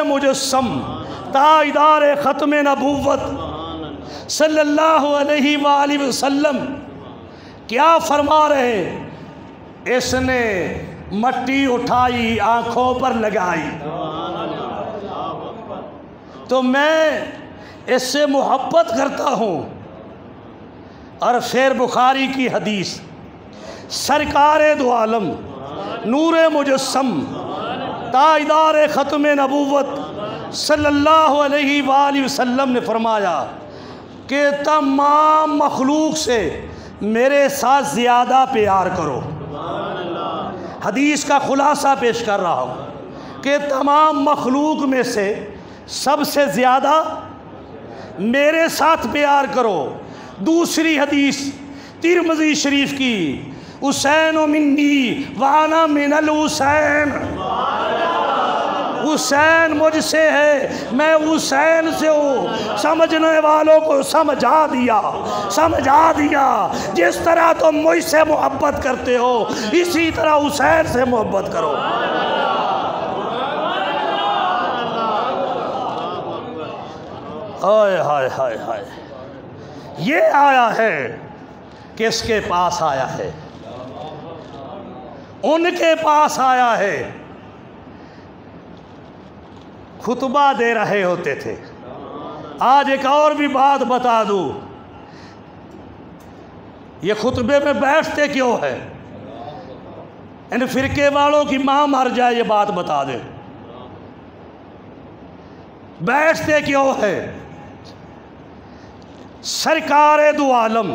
मुजस्सम ताजदार ख़त्म नबूवत सल्लल्लाहु अलैहि वसल्लम क्या फरमा रहे, इसने मट्टी उठाई आँखों पर लगाई तो मैं इससे मोहब्बत करता हूँ। और फिर बुखारी की हदीस, सरकार दो आलम नूर मुजस्सम ताजदार ख़त्म नबूवत सल्लल्लाहु अलैहि वसल्लम ने फरमाया कि तमाम मखलूक से मेरे साथ ज़्यादा प्यार करो। हदीस का खुलासा पेश कर रहा हूँ कि तमाम मखलूक में से सबसे ज़्यादा मेरे साथ प्यार करो। दूसरी हदीस तिरमिज़ी शरीफ की, हुसैन मिन्नी वाना मिनल हुसैन, हुसैन मुझसे है मैं हुसैन से हूँ। समझने वालों को समझा दिया। जिस तरह तुम मुझसे मोहब्बत करते हो इसी तरह हुसैन से मोहब्बत करो। हाय हाय हाय हाय, ये आया है किसके पास आया है? उनके पास आया है। खुतबा दे रहे होते थे। आज एक और भी बात बता दूं, ये खुतबे में बैठते क्यों है? इन फिरके वालों की मां मर जाए ये बात बता दे, बैठते क्यों है? सरकार दो आलम,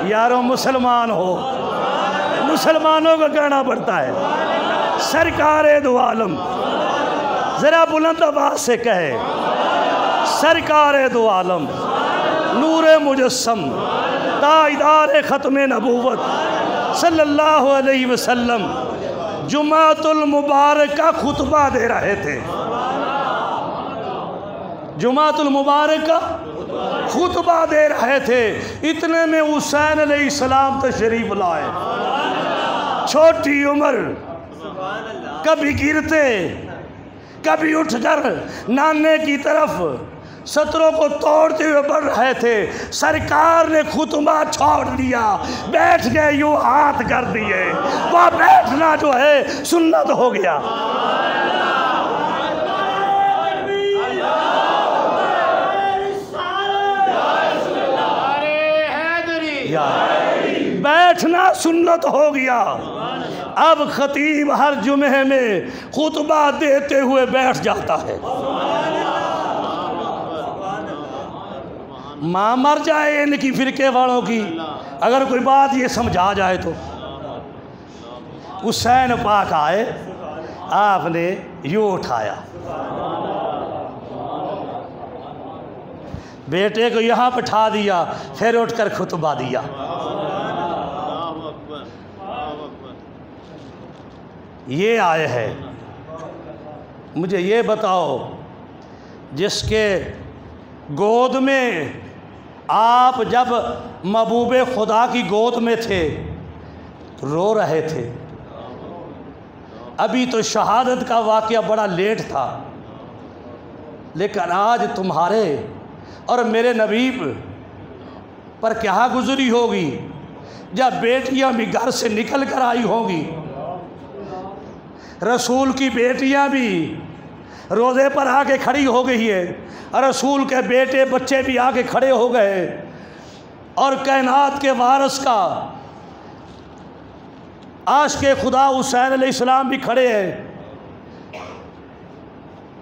यारों मुसलमान हो, मुसलमानों को कहना पड़ता है सरकार दो आलम। ज़रा बुलंद आवाज़ से कहे, सरकार दो आलम नूर मुजस्सम ताजदार ख़त्म नबूवत सल्लल्लाहु अलैहि वसल्लम जुमातुल मुबारक का खुतबा दे रहे थे। जुमातुल मुबारक का खुतबा दे रहे थे। इतने में हुसैन अलैहिस्सलाम तशरीफ लाए। छोटी उम्र, कभी गिरते कभी उठकर नाने की तरफ सत्रों को तोड़ते हुए बढ़ रहे थे। सरकार ने खुतबा छोड़ दिया, बैठ गए, यूं हाथ कर दिए। वह बैठना जो है सुन्नत हो गया। बैठना सुन्नत हो गया। अब खतीब हर जुमे में खुतबा देते हुए बैठ जाता है। मां मर जाए इनकी फिरके वालों की, अगर कोई बात ये समझा जाए तो। हुसैन पाक आए, आपने यूं उठाया, बेटे को यहाँ बिठा दिया, फिर उठकर खुतबा दिया। ये आए है, मुझे ये बताओ, जिसके गोद में आप जब महबूबे खुदा की गोद में थे तो रो रहे थे। अभी तो शहादत का वाक़या बड़ा लेट था, लेकिन आज तुम्हारे और मेरे नबी पर क्या गुजरी होगी जब बेटियां भी घर से निकल कर आई होंगी। रसूल की बेटियां भी रोज़े पर आके खड़ी हो गई है, और रसूल के बेटे बच्चे भी आके खड़े हो गए, और कायनात के वारिस का आशिक़े खुदा हुसैन अलैहिस्सलाम भी खड़े हैं।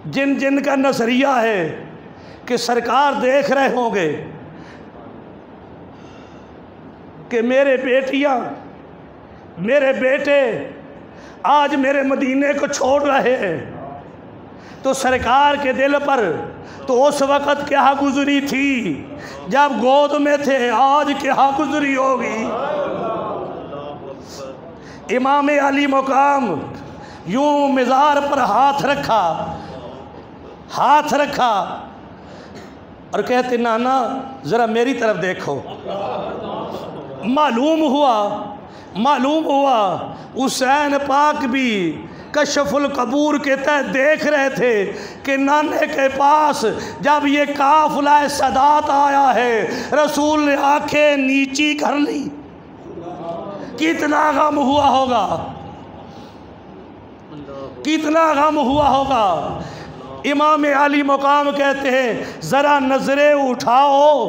जिन जिन का नज़रिया है कि सरकार देख रहे होंगे कि मेरे बेटियां मेरे बेटे आज मेरे मदीने को छोड़ रहे हैं, तो सरकार के दिल पर तो उस वक़्त क्या गुजरी थी जब गोद में थे, आज क्या गुजरी होगी। इमाम अली मुकाम यूं मिज़ार पर हाथ रखा और कहते, नाना ज़रा मेरी तरफ देखो। मालूम हुआ हुसैन पाक भी कशफुल कबूर के तहत देख रहे थे कि नाने के पास जब ये काफिला सदात आया है, रसूल ने आंखें नीची कर ली। कितना गम हुआ होगा, कितना गम हुआ होगा। इमाम अली मुकाम कहते हैं ज़रा नज़रें उठाओ,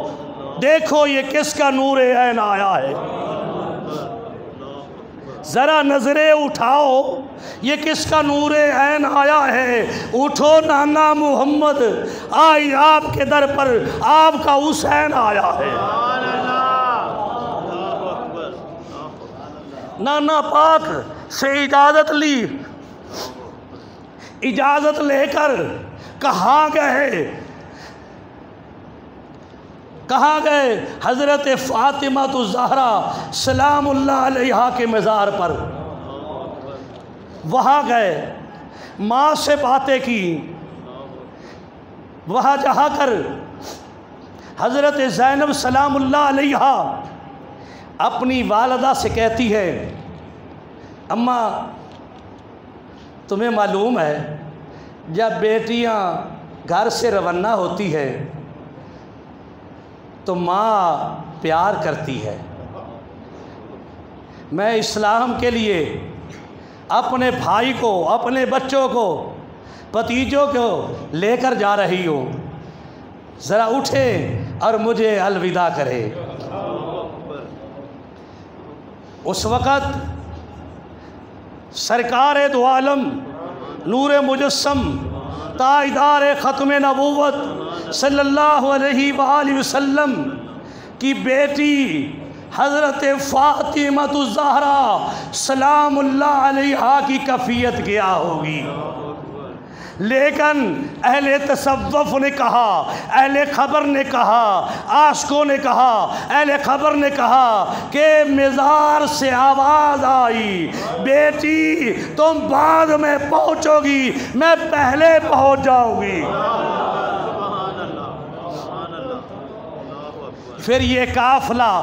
देखो ये किसका नूर ऐन आया है। ज़रा नज़रें उठाओ, ये किसका नूर ऐन आया है। उठो नाना मोहम्मद, आई आपके दर पर आपका हुसैन आया है। नाना पाक से इजाज़त ली, इजाज़त लेकर कहाँ गए, कहाँ गए? हज़रत फ़ातिमा तो ज़हरा सलामुल्लाह अलैहा के मज़ार पर, वहाँ गए, माँ से बातें की। वहाँ जाकर हज़रत ज़ैनब सलामुल्लाह अलैहा अपनी वालदा से कहती है, अम्मा तुम्हें मालूम है जब बेटियां घर से रवाना होती है तो माँ प्यार करती है। मैं इस्लाम के लिए अपने भाई को, अपने बच्चों को, भतीजों को लेकर जा रही हूँ, ज़रा उठे और मुझे अलविदा करे। उस वक़्त सरकार दो आलम नूर मुजस्सम ताजदार ख़त्म नबूवत सल्लल्लाहु अलैहि वसल्लम की बेटी हज़रत फ़ातिमा ज़हरा सलामुल्लाह अलैहा की कैफियत क्या होगी। लेकिन अहले तसव्वुफ़ ने कहा, अहले ख़बर ने कहा, आशिकों ने कहा, अहले ख़बर ने कहा कि मज़ार से आवाज़ आई, बेटी तुम बाद में पहुँचोगी, मैं पहले पहुँच जाऊँगी। फिर ये काफ़िला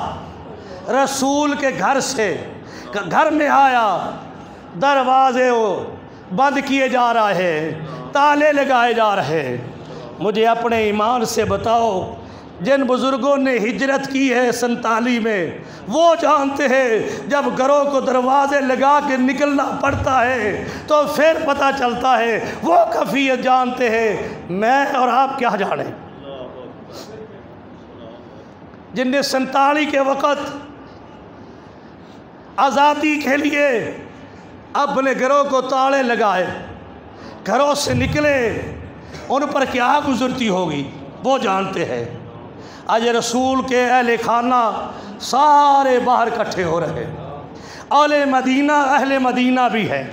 रसूल के घर में आया, दरवाजे बंद किए जा रहे हैं, ताले लगाए जा रहे हैं। मुझे अपने ईमान से बताओ, जिन बुज़ुर्गों ने हिजरत की है 47 में, वो जानते हैं जब घरों को दरवाजे लगा के निकलना पड़ता है तो फिर पता चलता है, वो कैफियत जानते हैं, मैं और आप क्या जाने। जिनने 47 के वक़्त आज़ादी के लिए अपने घरों को ताले लगाए, घरों से निकले, उन पर क्या गुजरती होगी वो जानते हैं। आज रसूल के अहले खाना सारे बाहर इकट्ठे हो रहे। अहले मदीना भी है,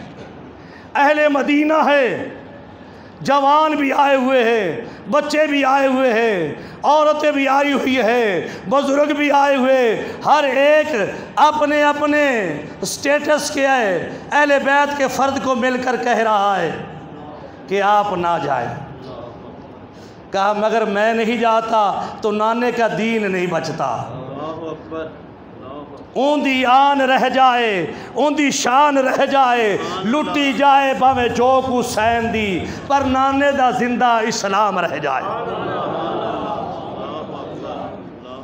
अहले मदीना है, जवान भी आए हुए हैं, बच्चे भी आए हुए हैं, औरतें भी आई हुई है, बुजुर्ग भी आए हुए। हर एक अपने अपने स्टेटस के है, अहले बैत के फ़र्द को मिलकर कह रहा है कि आप ना जाए। कहा मगर मैं नहीं जाता तो नाने का दीन नहीं बचता। ऊंधी आन रह जाए, ऊंधी शान रह जाए, लुटी जाए भावें चौक हुसैन दी, पर नाने दा जिंदा इस्लाम रह जाए।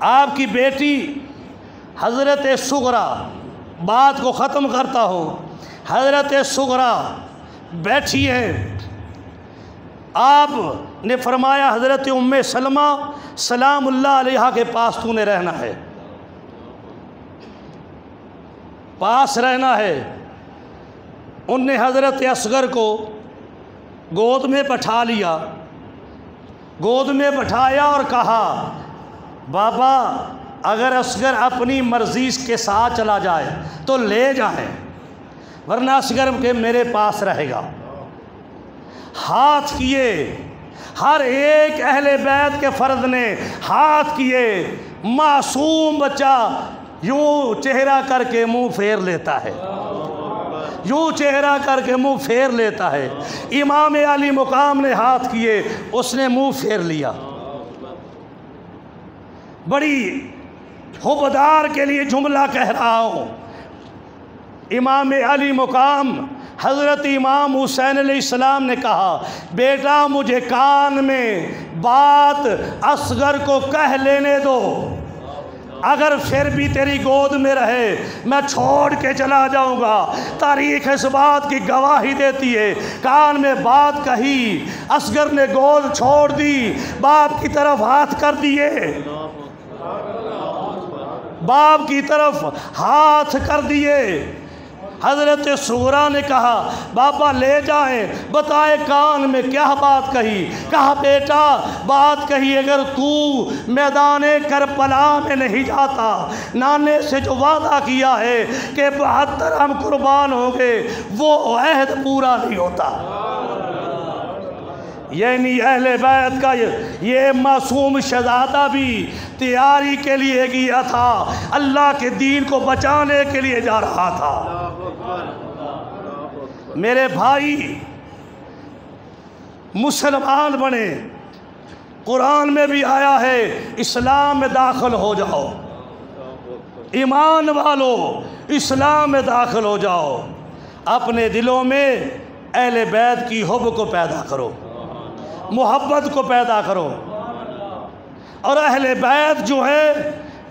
आपकी बेटी हज़रत सुगरा, बात को ख़त्म करता हूँ, हज़रत सुगरा बैठी हैं। आप ने फरमाया हज़रत उम्मे सलमा सलामुल्लाह अलैहा के पास तूने रहना है, पास रहना है। उनने हज़रत असगर को गोद में बैठा लिया, गोद में बैठाया और कहा बाबा अगर असगर अपनी मर्ज़ी के साथ चला जाए तो ले जाए, वरना असगर के मेरे पास रहेगा। हाथ किए, हर एक अहले बैत के फ़र्द ने हाथ किए। मासूम बच्चा यूँ चेहरा करके मुंह फेर लेता है, यूँ चेहरा करके मुंह फेर लेता है। इमाम अली मुकाम ने हाथ किए, उसने मुंह फेर लिया। बड़ी हुब्बदार के लिए जुमला कह रहा हूँ। इमाम अली मुकाम हज़रत इमाम हुसैन अलैहिस्सलाम ने कहा, बेटा मुझे कान में बात असगर को कह लेने दो, अगर फिर भी तेरी गोद में रहे मैं छोड़ के चला जाऊंगा। तारीख़ इस बात की गवाही देती है, कान में बात कही, असगर ने गोद छोड़ दी, बाप की तरफ हाथ कर दिए, बाप की तरफ हाथ कर दिए। हज़रत सुगरा ने कहा, बाबा ले जाएं, बताए कान में क्या बात कही। कहा, बेटा बात कही, अगर तू मैदान करबला में नहीं जाता, नाने से जो वादा किया है कि 72 हम कुर्बान होंगे, वो अहद पूरा नहीं होता। यानी अहले बैत का ये मासूम शहज़ादा भी तैयारी के लिए गया था, अल्लाह के दीन को बचाने के लिए जा रहा था। मेरे भाई मुसलमान बने, कुरान में भी आया है इस्लाम में दाखिल हो जाओ, ईमान वालों इस्लाम में दाखिल हो जाओ। अपने दिलों में अहले बैत की हुब्ब को पैदा करो, मोहब्बत को पैदा करो। और अहले बैत जो है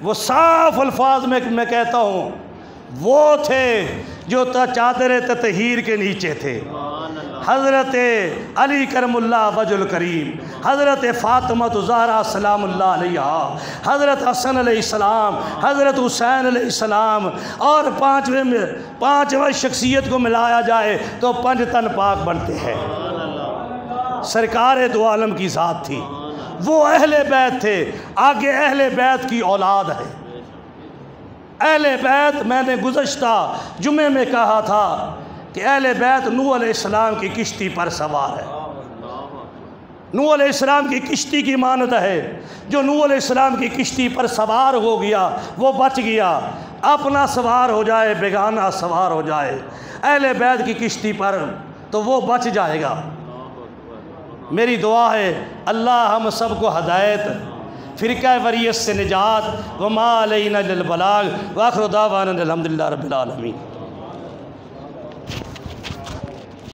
वो साफ अल्फाज में मैं कहता हूँ, वो थे जो चादर ततहीर के नीचे थे। हज़रत अली करमुल्लाह वजुल करीम, हज़रत फ़ातिमा ज़हरा सलामुल्लाह अलैहा, हज़रत हसन अलैहिस्सलाम, हज़रत हुसैन अलैहिस्सलाम, और पाँचवें शख्सियत को मिलाया जाए तो 5 तन पाक बनते हैं। सरकार दो आलम की ज़ात थी, वो अहले बैत थे। आगे अहले बैत की औलाद है। अहले बैत, मैंने गुज़श्ता जुमे में कहा था कि अहले बैत नूह अलैहिस्सलाम की किश्ती पर सवार है। नूह अलैहिस्सलाम की किश्ती की मानत है, जो नूह अलैहिस्सलाम की किश्ती पर सवार हो गया वो बच गया। अपना सवार हो जाए, बेगाना सवार हो जाए अहले बैत की किश्ती पर तो वो बच जाएगा। मेरी दुआ है अल्लाह हम सबको हदायत, फ़िरक़ा वरीयत से निजात, व मा अलैना इल्लल बलाग, व आखिरु दावाना अल्हम्दुलिल्लाहि रब्बिल आलमीन।